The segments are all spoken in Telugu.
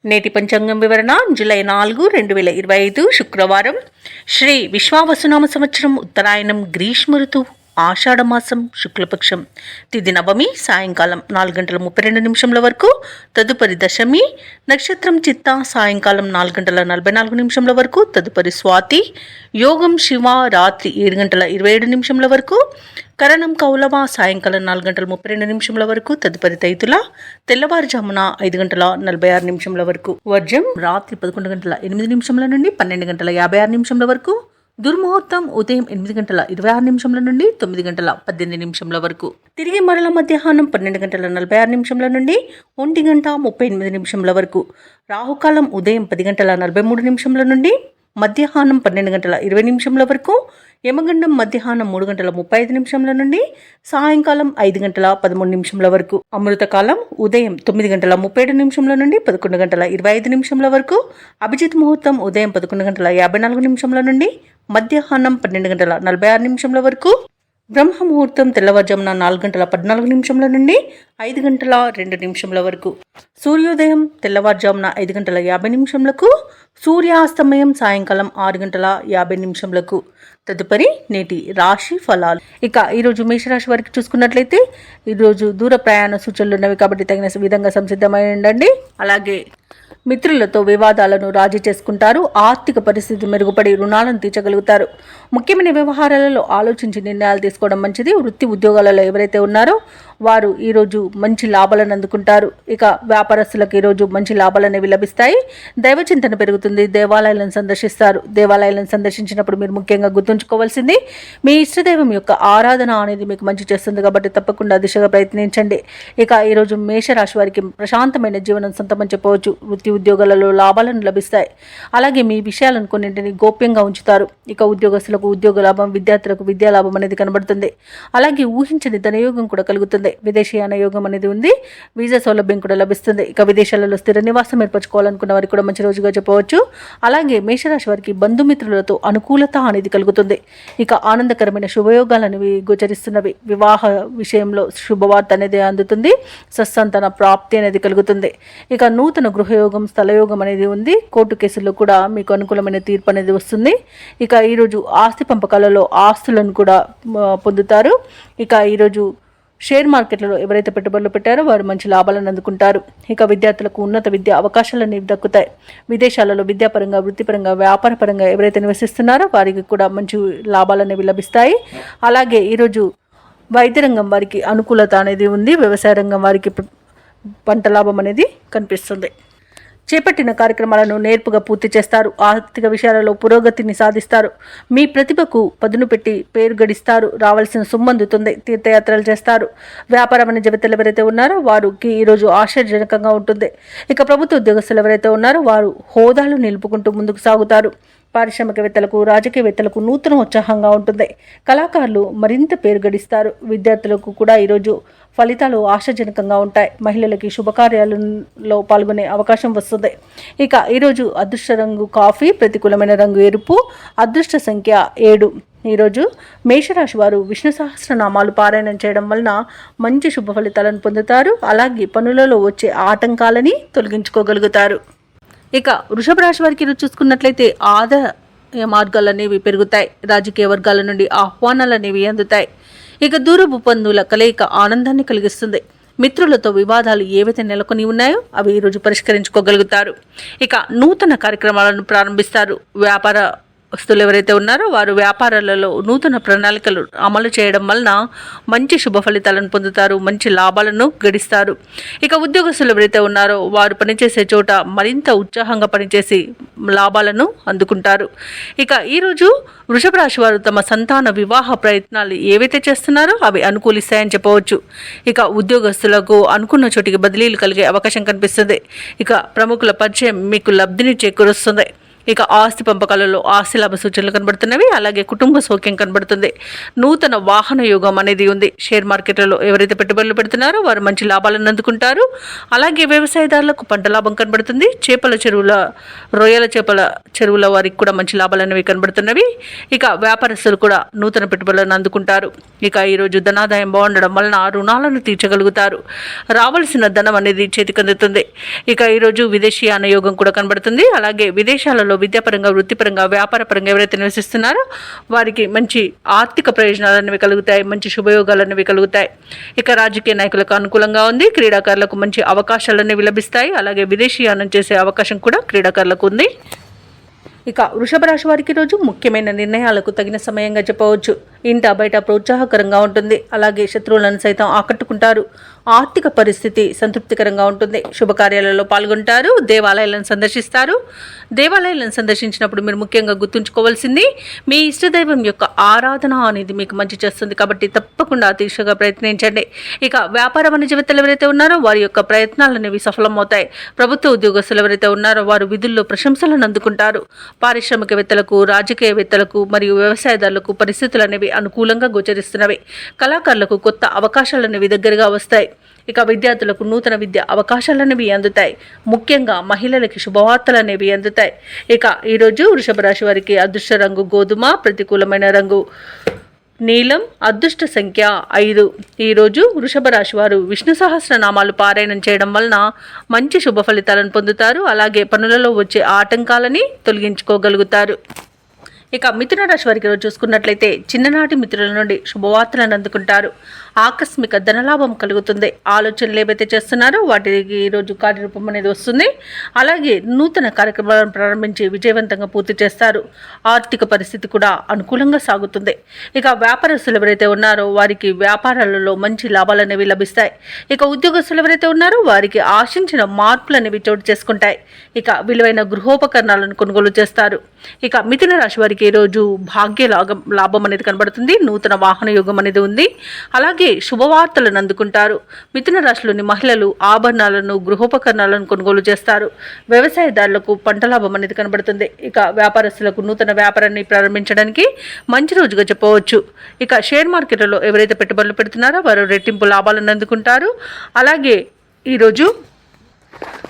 నేటి పంచాంగం వివరణ జూలై 4, 2025 శుక్రవారం. శ్రీ విశ్వావసునామ సంవత్సరం ఉత్తరాయణం, గ్రీష్మ ఋతువు, ఆషాఢమాసం, శుక్లపక్షం. తిథి నవమి సాయంకాలం 4:32 వరకు. తదుపరి దశమి. నక్షత్రం చిత్త సాయంకాలం 4:44 వరకు. తదుపరి స్వాతి. యోగం శివ రాత్రి 7:27 వరకు. కరణం కౌలవ సాయంకాలం 4:32 వరకు. తదుపరి తైతుల తెల్లవారుజామున 5:46 వరకు. వర్జం రాత్రి 11:08 నుండి 12:56 వరకు. దుర్ముహూర్తం ఉదయం 8:26 నుండి 9:18 వరకు. తిరిగి మరల మధ్యాహ్నం 12:46 నుండి 1:38 వరకు. రాహుకాలం ఉదయం 10:43 నుండి మధ్యాహ్నం 12:20 వరకు. యమగండం మధ్యాహ్నం 3:35 నుండి సాయంకాలం 5:13 వరకు. అమృతకాలం ఉదయం 9:37 నుండి 11:25 వరకు. అభిజిత్ ముహూర్తం ఉదయం 11:54 నుండి మధ్యాహ్నం 12:46 వరకు. బ్రహ్మ ముహూర్తం తెల్లవారుజామున 4:14 నుండి 5:02 వరకు. సూర్యోదయం తెల్లవారుజామున 5:50 సూర్యాస్తమయం సాయంకాలం 6:50 తదుపరి నేటి రాశి ఫలాలు. ఇక ఈరోజు మేషరాశి వారికి చూసుకున్నట్లయితే ఈరోజు దూర ప్రయాణ సూచనలు ఉన్నవి కాబట్టి తగిన విధంగా సంసిద్ధమై ఉండండి. అలాగే మిత్రులతో వివాదాలను రాజీ చేసుకుంటారు. ఆర్థిక పరిస్థితి మెరుగుపడి రుణాలను తీర్చగలుగుతారు. ముఖ్యమైన వ్యవహారాలలో ఆలోచించి నిర్ణయాలు తీసుకోవడం మంచిది. వృత్తి ఉద్యోగాలలో ఎవరైతే ఉన్నారో వారు ఈరోజు మంచి లాభాలను అందుకుంటారు. ఇక వ్యాపారస్తులకు ఈరోజు మంచి లాభాలు అనేవి లభిస్తాయి. దైవచింతన పెరుగుతుంది. దేవాలయాలను సందర్శిస్తారు. దేవాలయాలను సందర్శించినప్పుడు మీరు ముఖ్యంగా గుర్తుంచుకోవాల్సింది మీ ఇష్టదైవం యొక్క ఆరాధన అనేది మీకు మంచి చేస్తుంది కాబట్టి తప్పకుండా దిశగా ప్రయత్నించండి. ఇక ఈరోజు మేషరాశి వారికి ప్రశాంతమైన జీవనం సొంతమని చెప్పవచ్చు. వృత్తి ఉద్యోగాలలో లాభాలను లభిస్తాయి. అలాగే మీ విషయాలను కొన్నింటిని గోప్యంగా ఉంచుతారు. ఇక ఉద్యోగస్తులకు ఉద్యోగ లాభం, విద్యార్థులకు విద్యా లాభం అనేది కనబడుతుంది. అలాగే ఊహించని ధనయోగం కూడా కలుగుతుంది. విదేశీయాన యోగం అనేది ఉంది. వీసా సౌలభ్యం కూడా లభిస్తుంది. ఇక విదేశాలలో స్థిర నివాసం ఏర్పరచుకోవాలనుకున్న వారికి కూడా మంచి రోజుగా చెప్పవచ్చు. అలాగే మేషరాశి వారికి బంధుమిత్రులతో అనుకూలత అనేది కలుగుతుంది. ఇక ఆనందకరమైన శుభయోగాలు అనేవి గోచరిస్తున్నవి. వివాహ విషయంలో శుభవార్త అనేది అందుతుంది. సత్సంతాన ప్రాప్తి అనేది కలుగుతుంది. ఇక నూతన గృహయోగం, స్థలయోగం అనేది ఉంది. కోర్టు కేసుల్లో కూడా మీకు అనుకూలమైన తీర్పు అనేది వస్తుంది. ఇక ఈరోజు ఆస్తి పంపకాలలో ఆస్తులను కూడా పొందుతారు. ఇక ఈరోజు షేర్ మార్కెట్లలో ఎవరైతే పెట్టుబడులు పెట్టారో వారు మంచి లాభాలను అందుకుంటారు. ఇక విద్యార్థులకు ఉన్నత విద్యా అవకాశాలు అనేవి దక్కుతాయి. విదేశాలలో విద్యాపరంగా, వృత్తిపరంగా, వ్యాపారపరంగా ఎవరైతే నివసిస్తున్నారో వారికి కూడా మంచి లాభాలు అనేవి లభిస్తాయి. అలాగే ఈరోజు వైద్య రంగం వారికి అనుకూలత అనేది ఉంది. వ్యవసాయ రంగం వారికి పంట లాభం అనేది కనిపిస్తుంది. చేపట్టిన కార్యక్రమాలను నేర్పుగా పూర్తి చేస్తారు. ఆర్థిక విషయాలలో పురోగతిని సాధిస్తారు. మీ ప్రతిభకు పదును పెట్టి పేరు గడిస్తారు. రావాల్సిన సొమ్ము అందుతుంది. తీర్థయాత్రలు చేస్తారు. వ్యాపార వాణిజ్య వేత్తలు ఎవరైతే ఉన్నారో వారికి ఈరోజు ఆశ్చర్యజనకంగా ఉంటుంది. ఇక ప్రభుత్వ ఉద్యోగస్తులు ఎవరైతే ఉన్నారో వారు హోదాలు నిలుపుకుంటూ ముందుకు సాగుతారు. పారిశ్రామికవేత్తలకు, రాజకీయవేత్తలకు నూతన ఉత్సాహంగా ఉంటుంది. కళాకారులు మరింత పేరు గడిస్తారు. విద్యార్థులకు కూడా ఈరోజు ఫలితాలు ఆశాజనకంగా ఉంటాయి. మహిళలకి శుభకార్యాలలో పాల్గొనే అవకాశం వస్తుంది. ఇక ఈరోజు అదృష్ట రంగు కాఫీ, ప్రతికూలమైన రంగు ఎరుపు, అదృష్ట సంఖ్య 7. ఈరోజు మేషరాశి వారు విష్ణు సహస్రనామాలు పారాయణం చేయడం వలన మంచి శుభ ఫలితాలను పొందుతారు. అలాగే పనులలో వచ్చే ఆటంకాలని తొలగించుకోగలుగుతారు. ఇక వృషభ రాశి వారికి చూసుకున్నట్లయితే ఆదాయ మార్గాలు అనేవి పెరుగుతాయి. రాజకీయ వర్గాల నుండి ఆహ్వానాలు అనేవి అందుతాయి. ఇక దూరపు బంధువుల కలయిక ఆనందాన్ని కలిగిస్తుంది. మిత్రులతో వివాదాలు ఏవైతే నెలకొని ఉన్నాయో అవి ఈరోజు పరిష్కరించుకోగలుగుతారు. ఇక నూతన కార్యక్రమాలను ప్రారంభిస్తారు. వ్యాపారస్తులు ఎవరైతే ఉన్నారో వారు వ్యాపారాలలో నూతన ప్రణాళికలు అమలు చేయడం వలన మంచి శుభ ఫలితాలను పొందుతారు. మంచి లాభాలను గడిస్తారు. ఇక ఉద్యోగస్తులు ఎవరైతే ఉన్నారో వారు పనిచేసే చోట మరింత ఉత్సాహంగా పనిచేసి లాభాలను అందుకుంటారు. ఇక ఈరోజు వృషభ రాశి వారు తమ సంతాన వివాహ ప్రయత్నాలు ఏవైతే చేస్తున్నారో అవి అనుకూలిస్తాయని చెప్పవచ్చు. ఇక ఉద్యోగస్తులకు అనుకున్న చోటికి బదిలీలు కలిగే అవకాశం కనిపిస్తుంది. ఇక ప్రముఖుల పరిచయం మీకు లబ్ధిని చేకూరుస్తుంది. ఇక ఆస్తి పంపకాలలో ఆస్తి లాభ సూచనలు కనబడుతున్నవి. అలాగే కుటుంబ సౌఖ్యం కనబడుతుంది. నూతన వాహన యోగం అనేది ఉంది. షేర్ మార్కెట్లలో ఎవరైతే పెట్టుబడులు పెడుతున్నారో వారు మంచి లాభాలను అందుకుంటారు. అలాగే వ్యవసాయదారులకు పంట లాభం కనబడుతుంది. రొయ్యల చేపల చెరువుల వారికి కూడా మంచి లాభాలు అనేవి కనబడుతున్నవి. ఇక వ్యాపారస్తులు కూడా నూతన పెట్టుబడులను అందుకుంటారు. ఇక ఈరోజు ధనాదాయం బాగుండడం వలన రుణాలను తీర్చగలుగుతారు. రావాల్సిన ధనం అనేది చేతికి అందుతుంది. ఇక ఈరోజు విదేశీయాన యోగం కూడా కనబడుతుంది. అలాగే విదేశాలలో విద్యాపరంగా, వృత్తిపరంగా, వ్యాపారపరంగా ఎవరైతే నివసిస్తున్నారో వారికి మంచి ఆర్థిక ప్రయోజనాలు అనేవి కలుగుతాయి. మంచి శుభయోగాలు అనేవి కలుగుతాయి. ఇక రాజకీయ నాయకులకు అనుకూలంగా ఉంది. క్రీడాకారులకు మంచి అవకాశాలు అనేవి లభిస్తాయి. అలాగే విదేశీయానం చేసే అవకాశం కూడా క్రీడాకారులకు ఉంది. ఇక వృషభ రాశి వారికి రోజు ముఖ్యమైన నిర్ణయాలకు తగిన సమయంగా చెప్పవచ్చు. ఇంట బయట ప్రోత్సాహకరంగా ఉంటుంది. అలాగే శత్రువులను సైతం ఆకట్టుకుంటారు. ఆర్థిక పరిస్థితి సంతృప్తికరంగా ఉంటుంది. శుభకార్యాలలో పాల్గొంటారు. దేవాలయాలను సందర్శిస్తారు. దేవాలయాలను సందర్శించినప్పుడు మీరు ముఖ్యంగా గుర్తుంచుకోవాల్సింది మీ ఇష్టదైవం యొక్క ఆరాధన అనేది మీకు మంచి చేస్తుంది. కాబట్టి తప్పకుండా తీర్చగా ప్రయత్నించండి. ఇక వ్యాపార వాణిజ్యవేత్తలు ఎవరైతే ఉన్నారో వారి యొక్క ప్రయత్నాలు అనేవి సఫలమవుతాయి. ప్రభుత్వ ఉద్యోగస్తులు ఎవరైతే ఉన్నారో వారు విధుల్లో ప్రశంసలను అందుకుంటారు. పారిశ్రామికవేత్తలకు, రాజకీయవేత్తలకు మరియు వ్యవసాయదారులకు పరిస్థితులు అనేవి అనుకూలంగా గోచరిస్తున్నవి. కళాకారులకు కొత్త అవకాశాలు అనేవి దగ్గరగా వస్తాయి. ఇక విద్యార్థులకు నూతన విద్య అవకాశాలనేవి అందుతాయి. ముఖ్యంగా మహిళలకి శుభవార్తలు అనేవి అందుతాయి. ఇక ఈరోజు వృషభ రాశి వారికి అదృష్ట రంగు గోధుమ, ప్రతికూలమైన రంగు నీలం, అదృష్ట సంఖ్య 5. ఈరోజు వృషభ రాశి వారు విష్ణు సహస్రనామాలు పారాయణం చేయడం వలన మంచి శుభ ఫలితాలను పొందుతారు. అలాగే పనులలో వచ్చే ఆటంకాలని తొలగించుకోగలుగుతారు. ఇక మిథున రాశి వారికి రోజు చూసుకున్నట్లయితే చిన్ననాటి మిత్రుల నుండి శుభవార్తలను అందుకుంటారు. ఆకస్మిక ధనలాభం కలుగుతుంది. ఆలోచనలు ఏవైతే చేస్తున్నారో వాటికి ఈరోజు కార్యరూపం అనేది వస్తుంది. అలాగే నూతన కార్యక్రమాలను ప్రారంభించి విజయవంతంగా పూర్తి చేస్తారు. ఆర్థిక పరిస్థితి కూడా అనుకూలంగా సాగుతుంది. ఇక వ్యాపారస్తులు ఎవరైతే ఉన్నారో వారికి వ్యాపారాలలో మంచి లాభాలు అనేవి లభిస్తాయి. ఇక ఉద్యోగస్తులు ఎవరైతే ఉన్నారో వారికి ఆశించిన మార్పులు అనేవి చోటు చేసుకుంటాయి. ఇక విలువైన గృహోపకరణాలను కొనుగోలు చేస్తారు. ఇక మిథున రాశి వారికి ఈరోజు భాగ్య లాభం అనేది కనబడుతుంది. నూతన వాహన యోగం అనేది ఉంది. అలాగే శుభవార్తలను అందుకుంటారు. మిథున రాశిలోని మహిళలు ఆభరణాలను, గృహోపకరణాలను కొనుగోలు చేస్తారు. వ్యవసాయదారులకు పంట లాభం అనేది కనబడుతుంది. ఇక వ్యాపారస్తులకు నూతన వ్యాపారాన్ని ప్రారంభించడానికి మంచి రోజుగా చెప్పవచ్చు. ఇక షేర్ మార్కెట్లలో ఎవరైతే పెట్టుబడులు పెడుతున్నారో వారు రెట్టింపు లాభాలను అందుకుంటారు. అలాగే ఈరోజు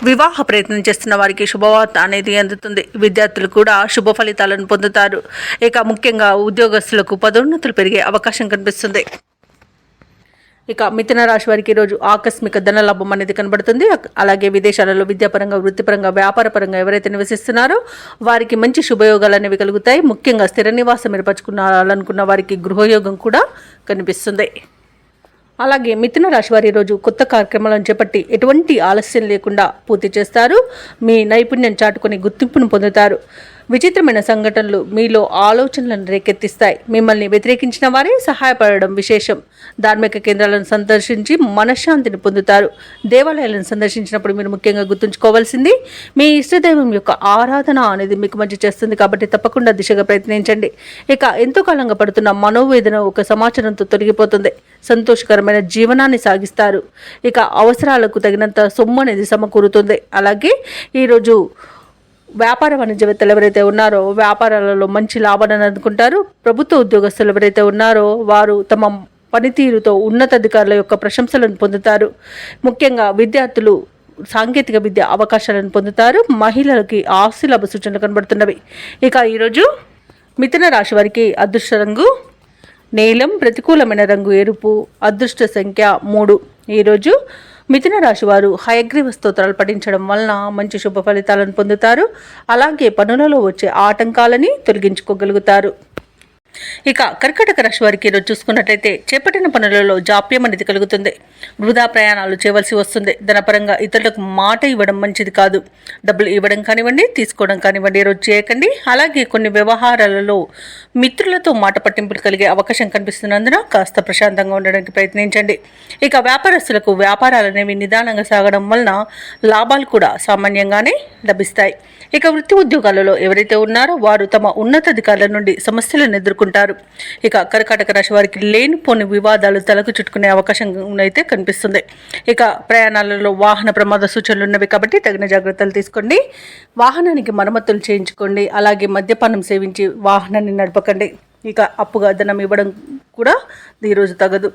వివాహ ప్రయత్నం చేస్తున్న వారికి శుభవార్త అనేది అందుతుంది. విద్యార్థులు కూడా శుభ ఫలితాలను పొందుతారు. ఇక ముఖ్యంగా ఉద్యోగస్తులకు పదోన్నతులు పెరిగే అవకాశం కనిపిస్తుంది. ఇక మిథున రాశి వారికి ఈరోజు ఆకస్మిక ధనలాభం అనేది కనబడుతుంది. అలాగే విదేశాలలో విద్యాపరంగా, వృత్తిపరంగా, వ్యాపారపరంగా ఎవరైతే నివసిస్తున్నారో వారికి మంచి శుభయోగాలు అనేవి కలుగుతాయి. ముఖ్యంగా స్థిర నివాసం ఏర్పరచుకోవాలనుకున్న వారికి గృహయోగం కూడా కనిపిస్తుంది. అలాగే మిథున రాశి వారి రోజు కొత్త కార్యక్రమాలను చేపట్టి ఎటువంటి ఆలస్యం లేకుండా పూర్తి చేస్తారు. మీ నైపుణ్యం చాటుకొని గుర్తింపును పొందుతారు. విచిత్రమైన సంఘటనలు మీలో ఆలోచనలను రేకెత్తిస్తాయి. మిమ్మల్ని వ్యతిరేకించిన వారే సహాయపడడం విశేషం. ధార్మిక కేంద్రాలను సందర్శించి మనశ్శాంతిని పొందుతారు. దేవాలయాలను సందర్శించినప్పుడు మీరు ముఖ్యంగా గుర్తుంచుకోవాల్సింది మీ ఇష్టదైవం యొక్క ఆరాధన అనేది మీకు మంచి చేస్తుంది. కాబట్టి తప్పకుండా దిశగా ప్రయత్నించండి. ఇక ఎంతో కాలంగా పడుతున్న మనోవేదన ఒక సమాచారంతో తొలగిపోతుంది. సంతోషకరమైన జీవనాన్ని సాగిస్తారు. ఇక అవసరాలకు తగినంత సొమ్ము అనేది సమకూరుతుంది. అలాగే ఈరోజు వ్యాపార వాణిజ్యవేత్తలు ఎవరైతే ఉన్నారో వ్యాపారాలలో మంచి లాభాలను అందుకుంటారు. ప్రభుత్వ ఉద్యోగస్తులు ఎవరైతే ఉన్నారో వారు తమ పనితీరుతో ఉన్నతాధికారుల యొక్క ప్రశంసలను పొందుతారు. ముఖ్యంగా విద్యార్థులు సాంకేతిక విద్య అవకాశాలను పొందుతారు. మహిళలకి ఆస్తి లాభ సూచనలు కనబడుతున్నవి. ఇక ఈరోజు మిథున రాశి వారికి అదృష్ట రంగు నీలం, ప్రతికూలమైన రంగు ఎరుపు, అదృష్ట సంఖ్య 3. ఈరోజు మిథున రాశి వారు హయగ్రీవ స్తోత్రాలు పఠించడం వలన మంచి శుభ ఫలితాలను పొందుతారు. అలాగే పనులలో వచ్చే ఆటంకాలని తొలగించుకోగలుగుతారు. ఇక కర్కాటక రాశి వారికి ఈరోజు చూసుకున్నట్లయితే చేపట్టిన పనులలో జాప్యం అనేది కలుగుతుంది. వృధా ప్రయాణాలు చేయవలసి వస్తుంది. ధనపరంగా ఇతరులకు మాట ఇవ్వడం మంచిది కాదు. డబ్బులు ఇవ్వడం కానివ్వండి, తీసుకోవడం కానివ్వండి ఈరోజు చేయకండి. అలాగే కొన్ని వ్యవహారాలలో మిత్రులతో మాట పట్టింపులు కలిగే అవకాశం కనిపిస్తున్నందున కాస్త ప్రశాంతంగా ఉండడానికి ప్రయత్నించండి. ఇక వ్యాపారస్తులకు వ్యాపారాలు అనేవి నిదానంగా సాగడం వలన లాభాలు కూడా సామాన్యంగానే లభిస్తాయి. ఇక వృత్తి ఉద్యోగాలలో ఎవరైతే ఉన్నారో వారు తమ ఉన్నతాధికారుల నుండి సమస్యలను ఎదుర్కొంటారు. ఎదుర్కొంటారు. ఇక కర్కాటక రాశి వారికి లేనిపోని వివాదాలు తలకు చుట్టుకునే అవకాశం అయితే కనిపిస్తుంది. ఇక ప్రయాణాలలో వాహన ప్రమాద సూచనలు ఉన్నవి కాబట్టి తగిన జాగ్రత్తలు తీసుకోండి. వాహనానికి మరమ్మతులు చేయించుకోండి. అలాగే మద్యపానం సేవించి వాహనాన్ని నడపకండి. ఇక అప్పుగా ధనం ఇవ్వడం కూడా ఈరోజు తగదు.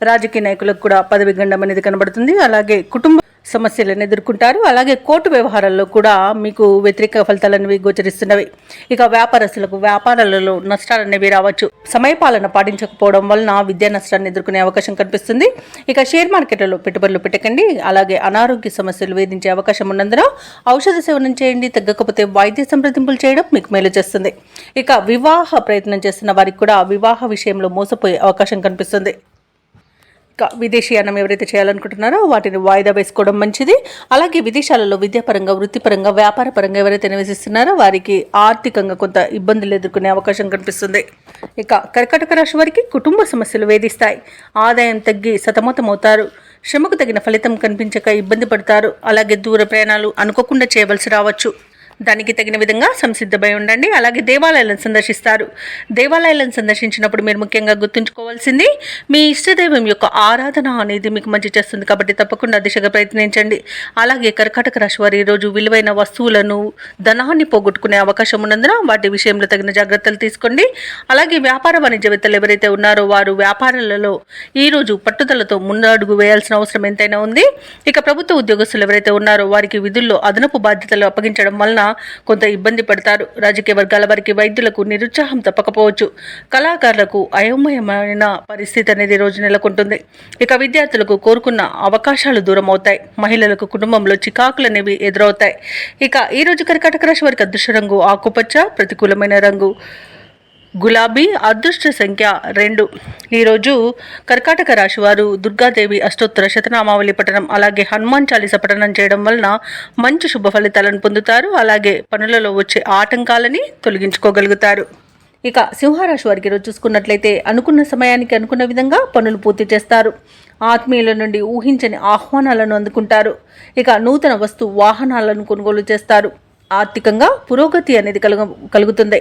రాజకీయ నాయకులకు కూడా పదవి గండం అనేది కనబడుతుంది. అలాగే కుటుంబ సమస్యలను ఎదుర్కొంటారు. అలాగే కోర్టు వ్యవహారాల్లో కూడా మీకు వ్యతిరేక ఫలితాలు అనేవి గోచరిస్తున్నవి. ఇక వ్యాపారస్తులకు వ్యాపారాలలో నష్టాలు అనేవి రావచ్చు. సమయపాలన పాటించకపోవడం వలన విద్యా నష్టాన్ని ఎదుర్కొనే అవకాశం కనిపిస్తుంది. ఇక షేర్ మార్కెట్లలో పెట్టుబడులు పెట్టకండి. అలాగే అనారోగ్య సమస్యలు వేధించే అవకాశం ఉన్నందున ఔషధ సేవనం చేయండి. తగ్గకపోతే వైద్య సంప్రదింపులు చేయడం మీకు మేలు చేస్తుంది. ఇక వివాహ ప్రయత్నం చేస్తున్న వారికి కూడా వివాహ విషయంలో మోసపోయే అవకాశం కనిపిస్తుంది. విదేశీయానం ఎవరైతే చేయాలనుకుంటున్నారో వాటిని వాయిదా వేసుకోవడం మంచిది. అలాగే విదేశాలలో విద్యాపరంగా వృత్తిపరంగా వ్యాపారపరంగా ఎవరైతే నివసిస్తున్నారో వారికి ఆర్థికంగా కొంత ఇబ్బందులు ఎదుర్కొనే అవకాశం కనిపిస్తుంది. ఇక కర్కాటక రాశి వారికి కుటుంబ సమస్యలు వేధిస్తాయి. ఆదాయం తగ్గి సతమతమవుతారు. శ్రమకు తగిన ఫలితం కనిపించక ఇబ్బంది పడతారు. అలాగే దూర ప్రయాణాలు అనుకోకుండా చేయవలసి రావచ్చు. దానికి తగిన విధంగా సంసిద్ధమై ఉండండి. అలాగే దేవాలయాలను సందర్శిస్తారు. దేవాలయాలను సందర్శించినప్పుడు మీరు ముఖ్యంగా గుర్తుంచుకోవాల్సింది మీ ఇష్టదైవం యొక్క ఆరాధన అనేది మీకు మంచి చేస్తుంది కాబట్టి తప్పకుండా దిశగా ప్రయత్నించండి. అలాగే కర్కాటక రాశి వారు ఈరోజు విలువైన వస్తువులను ధనాన్ని పోగొట్టుకునే అవకాశం ఉన్నందున వాటి విషయంలో తగిన జాగ్రత్తలు తీసుకోండి. అలాగే వ్యాపార వాణిజ్యవేత్తలు ఎవరైతే ఉన్నారో వారు వ్యాపారాలలో ఈరోజు పట్టుదలతో ముందడుగు వేయాల్సిన అవసరం ఎంతైనా ఉంది. ఇక ప్రభుత్వ ఉద్యోగస్తులు ఎవరైతే ఉన్నారో వారికి విధుల్లో అదనపు బాధ్యతలు అప్పగించడం వలన కొంత ఇబ్బంది పడతారు. రాజకీయ వర్గాల వారికి వైద్యులకు నిరుత్సాహం తప్పకపోవచ్చు. కళాకారులకు అయోమయమైన పరిస్థితి అనేది రోజు నెలకొంటుంది. ఇక విద్యార్థులకు కోరుకున్న అవకాశాలు దూరం అవుతాయి. మహిళలకు కుటుంబంలో చికాకులు అనేవి ఎదురవుతాయి. ఇక ఈ రోజు కర్కాటక రాశి వారికి అదృష్ట రంగు ఆకుపచ్చ, ప్రతికూలమైన రంగు గులాబీ, అదృష్ట సంఖ్య 2. ఈరోజు కర్కాటక రాశి వారు దుర్గాదేవి అష్టోత్తర శతనామావళి పఠనం అలాగే హనుమాన్ చాలీస పఠనం చేయడం వలన మంచి శుభ ఫలితాలను పొందుతారు. అలాగే పనులలో వచ్చే ఆటంకాలని తొలగించుకోగలుగుతారు. ఇక సింహరాశి వారికి ఈరోజు చూసుకున్నట్లయితే అనుకున్న సమయానికి అనుకున్న విధంగా పనులు పూర్తి చేస్తారు. ఆత్మీయుల నుండి ఊహించని ఆహ్వానాలను అందుకుంటారు. ఇక నూతన వాహనాలను కొనుగోలు చేస్తారు. ఆర్థికంగా పురోగతి అనేది కలుగుతుంది.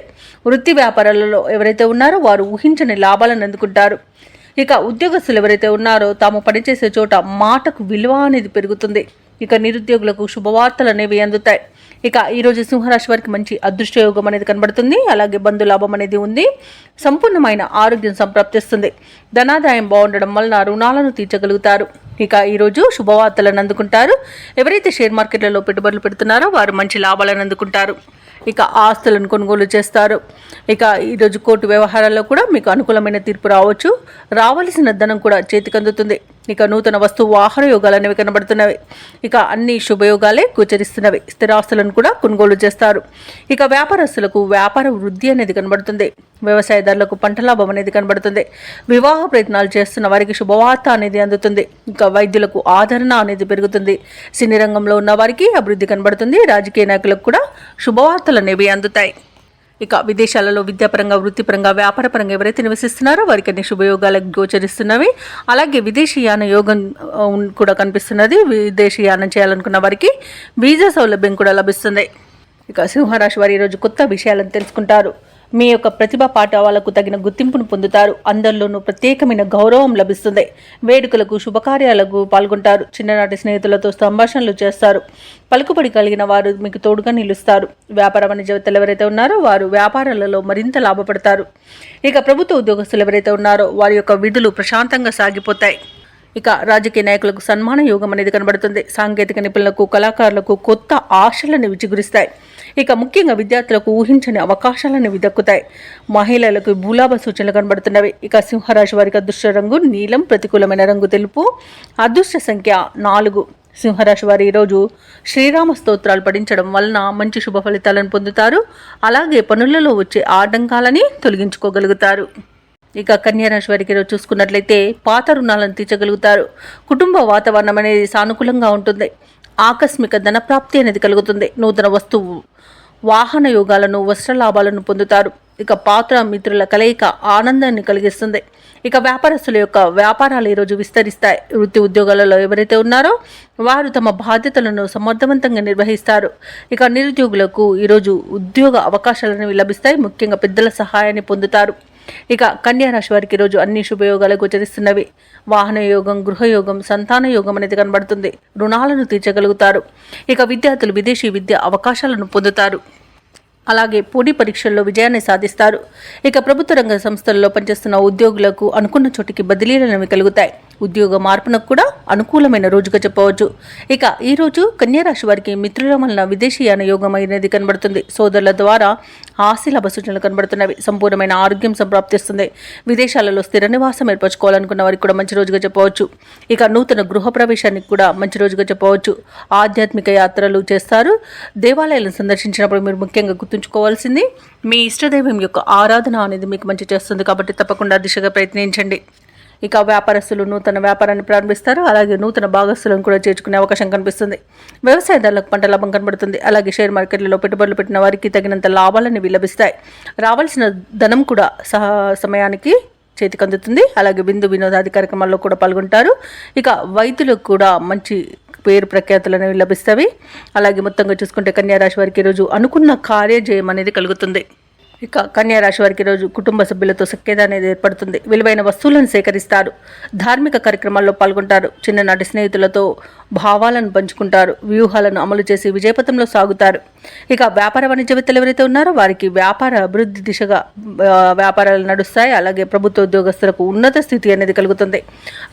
వృత్తి వ్యాపారాలలో ఎవరైతే ఉన్నారో వారు ఊహించని లాభాలను అందుకుంటారు. ఇక ఉద్యోగస్తులు ఎవరైతే ఉన్నారో తాము పనిచేసే చోట మాటకు విలువ అనేది పెరుగుతుంది. ఇక నిరుద్యోగులకు శుభవార్తలు అనేవి అందుతాయి. ఇక ఈరోజు సింహరాశి వారికి మంచి అదృష్టయోగం అనేది కనబడుతుంది. అలాగే బంధులాభం అనేది ఉంది. సంపూర్ణమైన ఆరోగ్యం సంప్రాప్తిస్తుంది. ధనాదాయం బాగుండడం వలన రుణాలను తీర్చగలుగుతారు. ఇక ఈరోజు శుభవార్తలను అందుకుంటారు. ఎవరైతే షేర్ మార్కెట్లలో పెట్టుబడులు పెడుతున్నారో వారు మంచి లాభాలను అందుకుంటారు. ఇక ఆస్తులను కొనుగోలు చేస్తారు. ఇక ఈరోజు కోర్టు వ్యవహారాల్లో కూడా మీకు అనుకూలమైన తీర్పు రావచ్చు. రావాల్సిన ధనం కూడా చేతికి అందుతుంది. ఇక నూతన వాహన యోగాలు అనేవి కనబడుతున్నవి. ఇక అన్ని శుభయోగాలే గోచరిస్తున్నవి. స్థిరాస్తులను కూడా కొనుగోలు చేస్తారు. ఇక వ్యాపారస్తులకు వ్యాపార వృద్ధి అనేది కనబడుతుంది. వ్యవసాయదారులకు పంట లాభం అనేది కనబడుతుంది. వివాహ ప్రయత్నాలు చేస్తున్న వారికి శుభవార్త అనేది అందుతుంది. ఇక వైద్యులకు ఆదరణ అనేది పెరుగుతుంది. సినీ రంగంలో ఉన్న వారికి అభివృద్ధి కనబడుతుంది. రాజకీయ నాయకులకు కూడా శుభవార్తలు అనేవి అందుతాయి. ఇక విదేశాలలో విద్యాపరంగా వృత్తిపరంగా వ్యాపారపరంగా ఎవరైతే నివసిస్తున్నారో వారికి అన్ని శుభయోగాలకు గోచరిస్తున్నవి. అలాగే విదేశీయాన యోగం కూడా కనిపిస్తున్నది. విదేశీయానం చేయాలనుకున్న వారికి వీసా సౌలభ్యం కూడా లభిస్తుంది. ఇక సింహరాశి వారు ఈరోజు కొత్త విషయాలను తెలుసుకుంటారు. మీ యొక్క ప్రతిభా పాఠవాలకు తగిన గుర్తింపును పొందుతారు. అందరిలోనూ ప్రత్యేకమైన గౌరవం లభిస్తుంది. వేడుకలకు శుభకార్యాలకు పాల్గొంటారు. చిన్ననాటి స్నేహితులతో సంభాషణలు చేస్తారు. పలుకుబడి కలిగిన వారు మీకు తోడుగా నిలుస్తారు. వ్యాపార వాణిజ్యవేత్తలు ఎవరైతే ఉన్నారో వారు వ్యాపారాలలో మరింత లాభపడతారు. ఇక ప్రభుత్వ ఉద్యోగస్తులు ఎవరైతే ఉన్నారో వారి యొక్క విధులు ప్రశాంతంగా సాగిపోతాయి. ఇక రాజకీయ నాయకులకు సన్మాన యోగం అనేది కనబడుతుంది. సాంకేతిక నిపుణులకు కళాకారులకు కొత్త ఆశలను విచిగురిస్తాయి. ఇక ముఖ్యంగా విద్యార్థులకు ఊహించని అవకాశాలను దక్కుతాయి. మహిళలకు భూలాభ సూచనలు కనబడుతున్నవి. ఇక సింహరాశి వారికి అదృష్ట రంగు నీలం, ప్రతికూలమైన రంగు తెలుపు, అదృష్ట సంఖ్య 4. సింహరాశి వారు ఈరోజు శ్రీరామ స్తోత్రాలు పఠించడం వలన మంచి శుభ ఫలితాలను పొందుతారు. అలాగే పనులలో వచ్చే ఆటంకాలని తొలగించుకోగలుగుతారు. ఇక కన్యారాశి వారికి ఈరోజు చూసుకున్నట్లయితే పాత రుణాలను తీర్చగలుగుతారు. కుటుంబ వాతావరణం అనేది సానుకూలంగా ఉంటుంది. ఆకస్మిక ధనప్రాప్తి అనేది కలుగుతుంది. నూతన వాహన యోగాలను వస్త్ర లాభాలను పొందుతారు. ఇక పాత్ర మిత్రుల కలయిక ఆనందాన్ని కలిగిస్తుంది. ఇక వ్యాపారస్తుల యొక్క వ్యాపారాలు ఈరోజు విస్తరిస్తాయి. వృత్తి ఉద్యోగాలలో ఎవరైతే ఉన్నారో వారు తమ బాధ్యతలను సమర్థవంతంగా నిర్వహిస్తారు. ఇక నిరుద్యోగులకు ఈరోజు ఉద్యోగ అవకాశాలను లభిస్తాయి. ముఖ్యంగా పెద్దల సహాయాన్ని పొందుతారు. ఇక కన్యా రాశి వారికి ఈరోజు అన్ని శుభయోగాలు గోచరిస్తున్నవి. వాహన యోగం, గృహయోగం, సంతాన యోగం అనేది కనబడుతుంది. రుణాలను తీర్చగలుగుతారు. ఇక విద్యార్థులు విదేశీ విద్య అవకాశాలను పొందుతారు. అలాగే పోటీ పరీక్షల్లో విజయాన్ని సాధిస్తారు. ఇక ప్రభుత్వ రంగ సంస్థల్లో పనిచేస్తున్న ఉద్యోగులకు అనుకున్న చోటికి బదిలీలు అనేవి కలుగుతాయి. ఉద్యోగ మార్పునకు కూడా అనుకూలమైన రోజుగా చెప్పవచ్చు. ఇక ఈ రోజు కన్యా రాశి వారికి మిత్రుల వలన విదేశీయాన యోగం అనేది కనబడుతుంది. సోదరుల ద్వారా ఆశీలాభ సూచనలు కనబడుతున్నవి. సంపూర్ణమైన ఆరోగ్యం సంప్రాప్తిస్తుంది. విదేశాలలో స్థిర నివాసం ఏర్పరచుకోవాలనుకున్న వారికి కూడా మంచి రోజుగా చెప్పవచ్చు. ఇక నూతన గృహ ప్రవేశానికి కూడా మంచి రోజుగా చెప్పవచ్చు. ఆధ్యాత్మిక యాత్రలు చేస్తారు. దేవాలయాలను సందర్శించినప్పుడు మీరు ముఖ్యంగా గుర్తుంచుకోవాల్సింది మీ ఇష్టదైవం యొక్క ఆరాధన అనేది మీకు మంచి చేస్తుంది. కాబట్టి తప్పకుండా దిశగా ప్రయత్నించండి. ఇక వ్యాపారస్తులు నూతన వ్యాపారాన్ని ప్రారంభిస్తారు. అలాగే నూతన భాగస్తులను కూడా చేర్చుకునే అవకాశం కనిపిస్తుంది. వ్యవసాయదారులకు పంట లాభం కనబడుతుంది. అలాగే షేర్ మార్కెట్లలో పెట్టుబడులు పెట్టిన వారికి తగినంత లాభాలను లభిస్తాయి. రావాల్సిన ధనం కూడా సమయానికి చేతికి అందుతుంది. అలాగే విందు వినోదాది కార్యక్రమాల్లో కూడా పాల్గొంటారు. ఇక వైద్యులకు కూడా మంచి పేరు ప్రఖ్యాతులు అనేవి లభిస్తాయి. అలాగే మొత్తంగా చూసుకుంటే కన్యా రాశి వారికి ఈరోజు అనుకున్న కార్యజయం అనేది కలుగుతుంది. ఇక కన్యా రాశి వారికి రోజు కుటుంబ సభ్యులతో సఖ్యత అనేది ఏర్పడుతుంది. విలువైన వస్తువులను సేకరిస్తారు. ధార్మిక కార్యక్రమాల్లో పాల్గొంటారు. చిన్ననాటి స్నేహితులతో భావాలను పంచుకుంటారు. వ్యూహాలను అమలు చేసి విజయపథంలో సాగుతారు. ఇక వ్యాపార వాణిజ్యవేత్తలు ఎవరైతే ఉన్నారో వారికి వ్యాపార అభివృద్ధి దిశగా వ్యాపారాలు నడుస్తాయి. అలాగే ప్రభుత్వ ఉద్యోగస్తులకు ఉన్నత స్థితి అనేది కలుగుతుంది.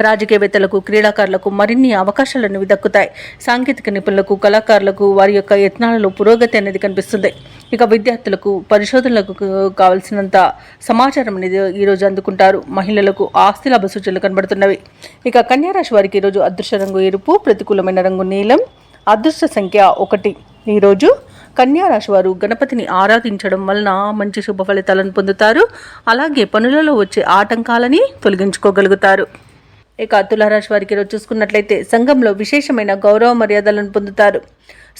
రాజకీయవేత్తలకు, క్రీడాకారులకు మరిన్ని అవకాశాలు అనేవి దక్కుతాయి. సాంకేతిక నిపుణులకు, కళాకారులకు వారి యొక్క యత్నాలలో పురోగతి అనేది కనిపిస్తుంది. ఇక విద్యార్థులకు, పరిశోధనలకు కావలసినంత సమాచారం అనేది ఈరోజు అందుకుంటారు. మహిళలకు ఆస్తి లాభ సూచనలు కనబడుతున్నవి. ఇక కన్యా రాశి వారికి ఈరోజు అదృష్ట రంగు ఎరుపు, ప్రతికూలమైన రంగు నీలం, అదృష్ట సంఖ్య 1. ఈరోజు కన్యా రాశి వారు గణపతిని ఆరాధించడం వలన మంచి శుభ ఫలితాలను పొందుతారు. అలాగే పనులలో వచ్చే ఆటంకాలని తొలగించుకోగలుగుతారు. ఇక తులారాశి వారికి ఈరోజు చూసుకున్నట్లయితే సంఘంలో విశేషమైన గౌరవ మర్యాదలను పొందుతారు.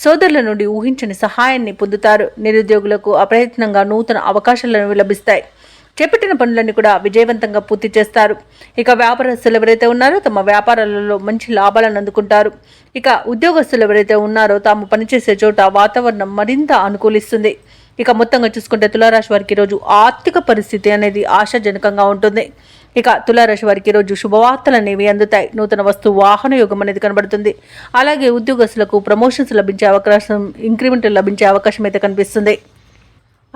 సోదరుల నుండి ఊహించని సహాయాన్ని పొందుతారు. నిరుద్యోగులకు అప్రయత్నంగా నూతన అవకాశాలను లభిస్తాయి. చేపట్టిన పనులన్నీ కూడా విజయవంతంగా పూర్తి చేస్తారు. ఇక వ్యాపారస్తులు ఎవరైతే ఉన్నారో తమ వ్యాపారాలలో మంచి లాభాలను అందుకుంటారు. ఇక ఉద్యోగస్తులు ఎవరైతే ఉన్నారో తాము పనిచేసే చోట వాతావరణం మరింత అనుకూలిస్తుంది. ఇక మొత్తంగా చూసుకుంటే తులారాశి వారికి ఈరోజు ఆర్థిక పరిస్థితి అనేది ఆశాజనకంగా ఉంటుంది. ఇక తులారాశి వారికి ఈరోజు శుభవార్తలు అనేవి అందుతాయి. నూతన వస్తు వాహన యోగం అనేది కనబడుతుంది. అలాగే ఉద్యోగస్తులకు ప్రమోషన్స్ లభించే అవకాశం, ఇంక్రిమెంట్ లభించే అవకాశం అయితే కనిపిస్తుంది.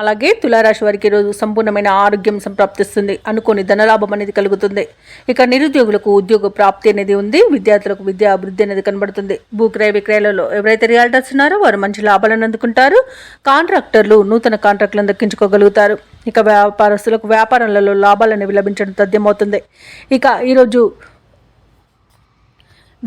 అలాగే తులారాశి వారికి ఈరోజు సంపూర్ణమైన ఆరోగ్యం సంప్రాప్తిస్తుంది. అనుకోని ధనలాభం అనేది కలుగుతుంది. ఇక నిరుద్యోగులకు ఉద్యోగ ప్రాప్తి అనేది ఉంది. విద్యార్థులకు విద్యా అభివృద్ధి అనేది కనబడుతుంది. భూక్రయ విక్రయాలలో ఎవరైతే రియాల్టర్స్ ఉన్నారో వారు మంచి లాభాలను అందుకుంటారు. కాంట్రాక్టర్లు నూతన కాంట్రాక్టులను దక్కించుకోగలుగుతారు. ఇక వ్యాపారస్తులకు వ్యాపారాలలో లాభాలు అనేవి లభించడం తథ్యమవుతుంది. ఇక ఈరోజు